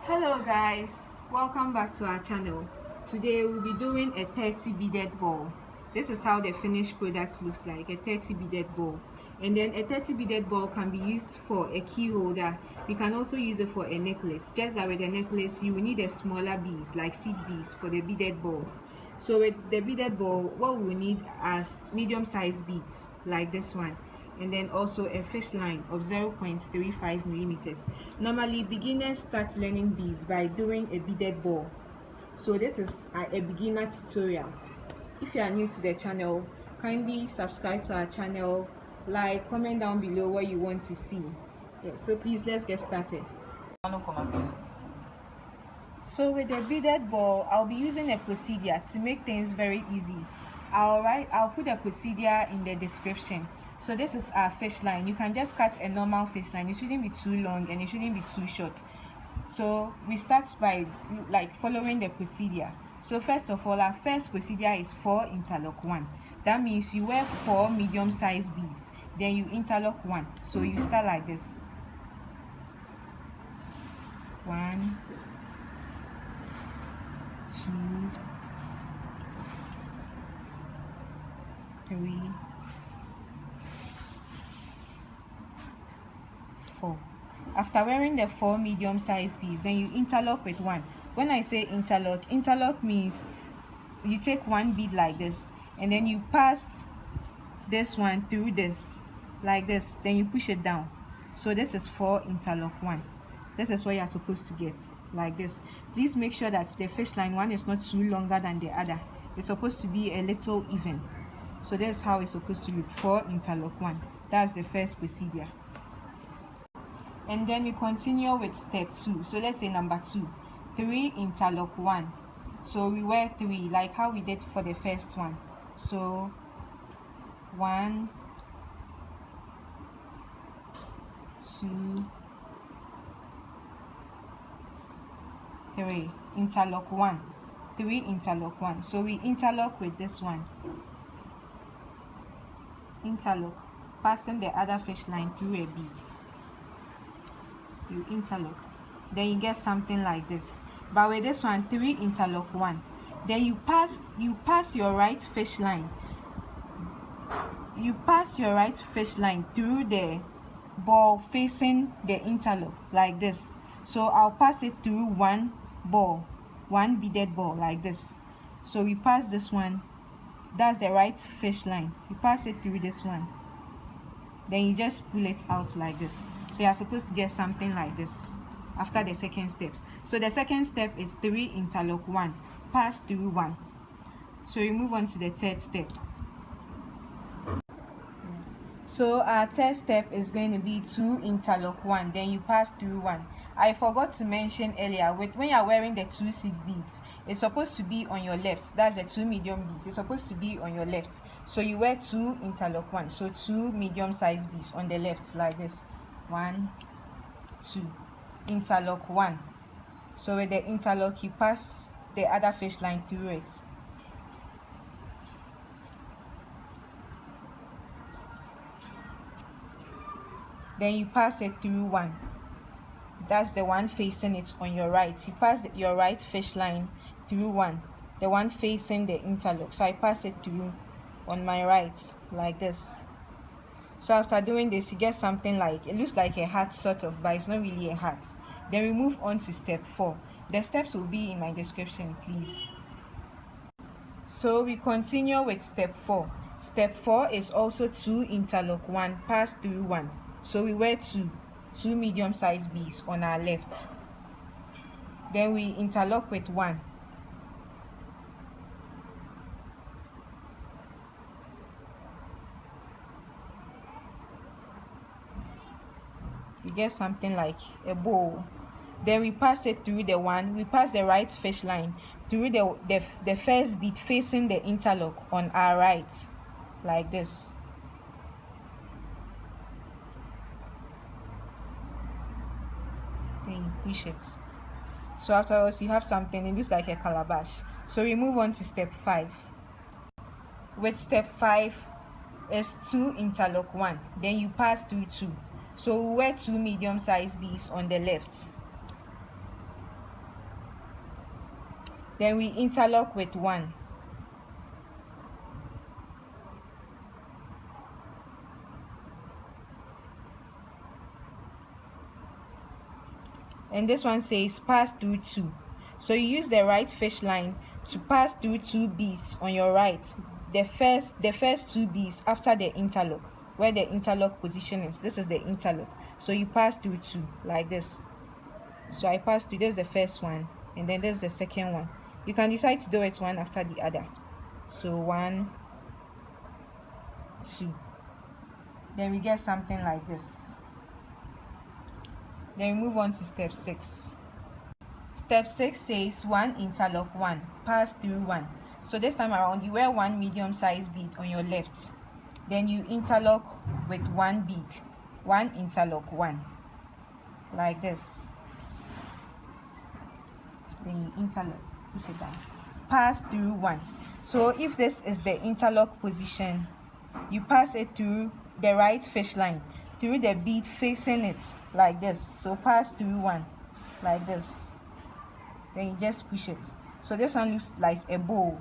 Hello guys, welcome back to our channel. Today we'll be doing a 30 beaded ball. This is how the finished product looks like, a 30 beaded ball. And then a 30 beaded ball can be used for a key holder. We can also use it for a necklace. Just that with a necklace you will need a smaller beads like seed beads for the beaded ball. So with the beaded ball, what we will need as medium-sized beads like this one, and then also a fish line of 0.35 millimeters. Normally beginners start learning beads by doing a beaded ball. So this is a beginner tutorial. If you are new to the channel, kindly subscribe to our channel, like, comment down below what you want to see. So please, let's get started. So with the beaded ball, I'll be using a procedure to make things very easy. I'll put a procedure in the description. So this is our fish line. You can just cut a normal fish line. It shouldn't be too long and it shouldn't be too short. So we start by following the procedure. So first of all, our first procedure is 4 interlock 1. That means you wear 4 medium-sized beads, then you interlock 1. So you start like this. 1, 2, 3, 4. After wearing the 4 medium-sized beads, then you interlock with 1. When I say interlock means you take one bead like this and then you pass this one through this like this, then you push it down. So this is 4 interlock 1. This is what you are supposed to get, like this. Please make sure that the fish line one is not too longer than the other. It's supposed to be a little even. So that's how it's supposed to look. 4 interlock 1. That's the first procedure. And then we continue with step 2. So let's say number 2. 3 interlock 1. So we wear 3 like how we did for the first one. So 1, 2, 3 interlock 1. 3 interlock 1. So we interlock with this one. Interlock, passing the other fish line through a bead. You interlock, then you get something like this. But with this one, 3 interlock 1. Then you pass your right fish line. You pass your right fish line through the ball facing the interlock like this. So I'll pass it through one ball, one beaded ball like this. So we pass this one. That's the right fish line. You pass it through this one. Then you just pull it out like this. So you are supposed to get something like this after the second step. So the second step is 3 interlock 1, pass through 1. So we move on to the third step. So our third step is going to be 2 interlock 1, then you pass through 1. I forgot to mention earlier, when you are wearing the 2 seed beads, it's supposed to be on your left. That's the 2 medium beads. It's supposed to be on your left. So you wear 2 interlock 1. So 2 medium-sized beads on the left like this. 1, 2, interlock 1. So with the interlock, you pass the other fish line through it. Then you pass it through 1. That's the one facing it on your right. You pass your right fish line through 1, the one facing the interlock. So I pass it through on my right like this. So after doing this, you get something like, it looks like a hat sort of, but it's not really a hat. Then we move on to step 4. The steps will be in my description, please. So we continue with step 4. Step 4 is also 2 interlock 1, pass through 1. So we wear 2 medium-sized beads on our left. Then we interlock with 1. You get something like a bow. Then we pass it through the 1. We pass the right fish line through the first bead facing the interlock on our right like this. Then you push it. So afterwards you have something, it looks like a calabash. So we move on to step 5. With step 5 is 2 interlock 1, then you pass through 2. So we wear 2 medium-sized beads on the left. Then we interlock with 1. And this one says pass through 2. So you use the right fish line to pass through 2 beads on your right. The first 2 beads after the interlock, where the interlock position is. This is the interlock. So you pass through 2 like this. So I pass through. This is the first one, and then there's the second one. You can decide to do it one after the other. So 1, 2. Then we get something like this. Then we move on to step 6. Step 6 says 1 interlock 1, pass through 1. So this time around you wear 1 medium-sized bead on your left. Then you interlock with 1 bead. 1 interlock 1. Like this. Then you interlock, push it down. Pass through 1. So if this is the interlock position, you pass it through the right fish line, through the bead facing it like this. So pass through 1 like this. Then you just push it. So this one looks like a bow.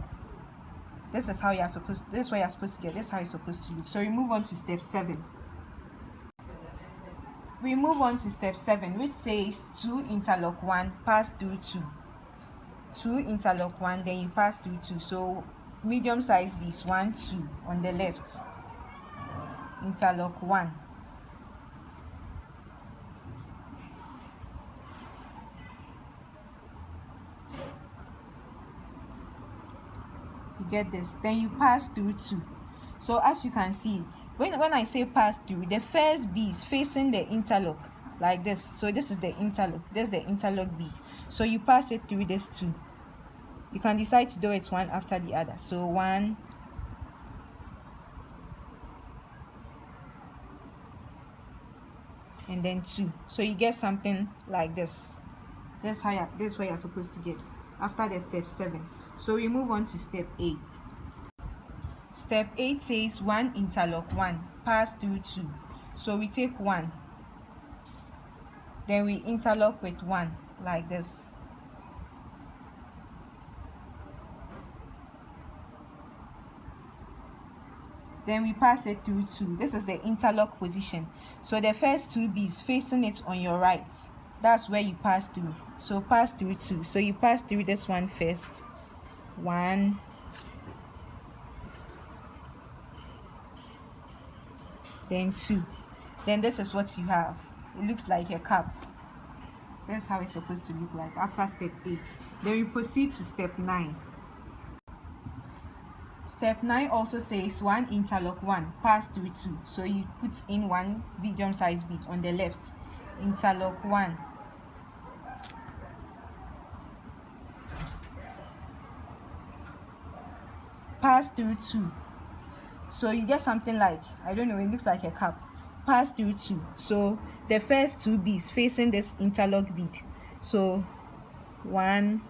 This is how you're supposed to, this is what you're supposed to get. This is how it's supposed to look. So we move on to step 7. We move on to step 7, which says 2 interlock 1, pass through 2. 2 interlock 1, then you pass through 2. So medium size beads 1, 2 on the left. Interlock 1. You get this. Then you pass through 2. So as you can see, when I say pass through, the first bead is facing the interlock like this. So this is the interlock. This is the interlock bead. So you pass it through this 2. You can decide to do it one after the other. So 1, and then 2. So you get something like this. This is what you're supposed to get after the step 7. So we move on to step 8. Step 8 says 1 interlock 1, pass through 2. So we take 1, then we interlock with 1 like this. Then we pass it through 2. This is the interlock position. So the first 2 beads facing it on your right, that's where you pass through. So pass through 2. So you pass through this one first. 1, then 2. Then this is what you have. It looks like a cap. That's how it's supposed to look like after step 8. Then we proceed to step 9. Step 9 also says 1 interlock 1, pass through 2. So you put in 1 medium sized bead on the left. Interlock 1. Pass through 2. So you get something like, I don't know, it looks like a cap. Pass through 2. So the first 2 beads facing this interlock bead. So 1,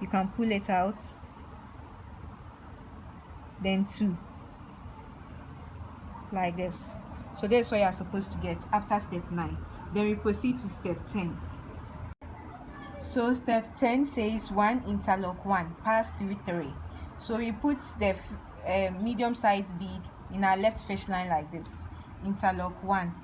you can pull it out. Then 2, like this. So that's what you're supposed to get after step 9. Then we proceed to step 10. So step 10 says 1 interlock 1, pass through 3. So we put the medium sized bead in our left fish line like this. Interlock 1.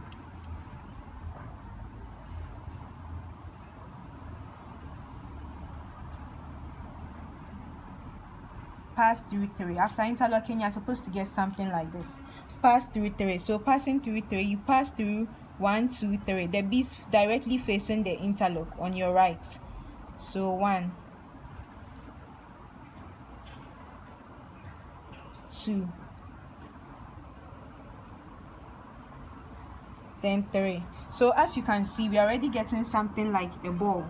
Pass through 3. After interlocking, you're supposed to get something like this. Pass through 3. So passing through 3, you pass through 1, 2, 3. The beads directly facing the interlock on your right. So 1, 2, then 3. So as you can see, we're already getting something like a ball.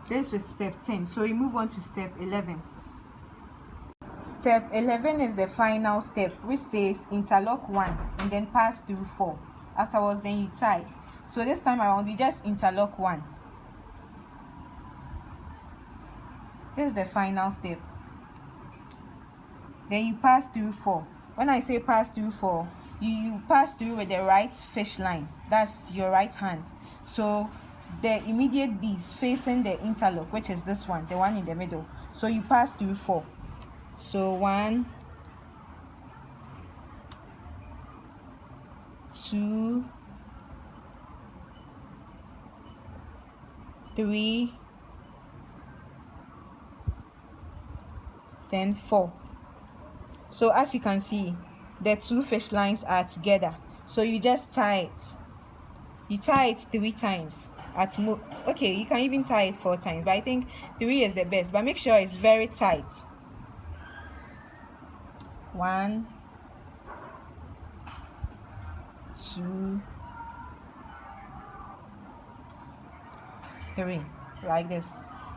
This is step 10. So we move on to step 11. Step 11 is the final step, which says interlock 1 and then pass through 4. Afterwards, then you tie. So this time around, we just interlock 1. This is the final step. Then you pass through 4. When I say pass through 4, you pass through with the right fish line. That's your right hand. So the immediate beads facing the interlock, which is this one, the one in the middle. So you pass through 4. So 1, 2, 3, then 4. So as you can see, the 2 fish lines are together. So you just tie it. You tie it 3 times at most. Okay, you can even tie it 4 times, but I think 3 is the best. But make sure it's very tight. 1, 2, 3, like this.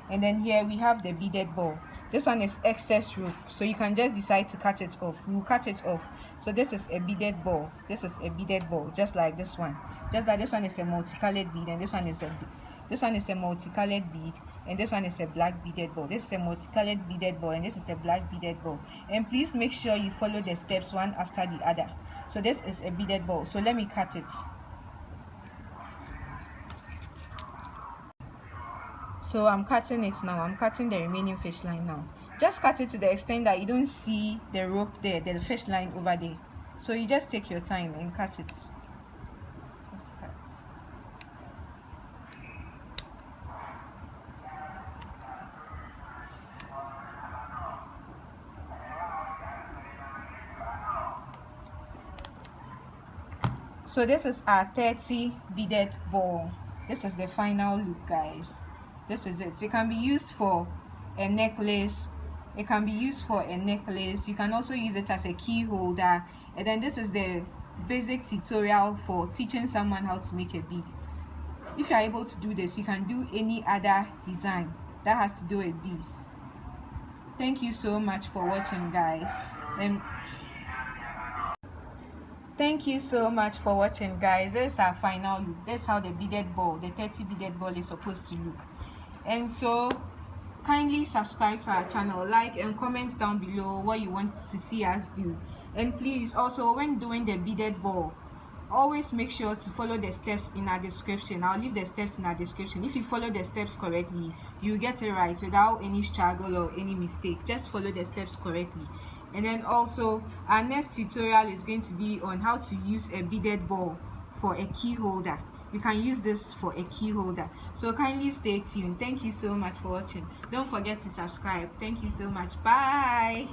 And then here we have the beaded ball. This one is excess rope, so you can just decide to cut it off. We'll cut it off. So this is a beaded ball. This is a beaded ball, just like this one. Just like this one is a multicolored bead, and this one is a multicolored bead, and this one is a black beaded ball. This is a multicolored beaded ball, and this is a black beaded ball. And please make sure you follow the steps one after the other. So this is a beaded ball. So let me cut it. So I'm cutting it now. I'm cutting the remaining fish line now. Just cut it to the extent that you don't see the rope there, the fish line over there. So you just take your time and cut it. Just cut. So this is our 30 beaded ball. This is the final look, guys. This is it. It can be used for a necklace. It can be used for a necklace. You can also use it as a key holder. And then this is the basic tutorial for teaching someone how to make a bead. If you are able to do this, you can do any other design that has to do with beads. Thank you so much for watching, guys. Thank you so much for watching, guys. This is our final look. This is how the beaded ball, the 30 beaded ball, is supposed to look. And so kindly subscribe to our channel, like and comment down below what you want to see us do. And please also, when doing the beaded ball, always make sure to follow the steps in our description. I'll leave the steps in our description. If you follow the steps correctly, you get it right without any struggle or any mistake. Just follow the steps correctly. And then also, our next tutorial is going to be on how to use a beaded ball for a key holder. You can use this for a key holder. So kindly stay tuned. Thank you so much for watching. Don't forget to subscribe. Thank you so much. Bye.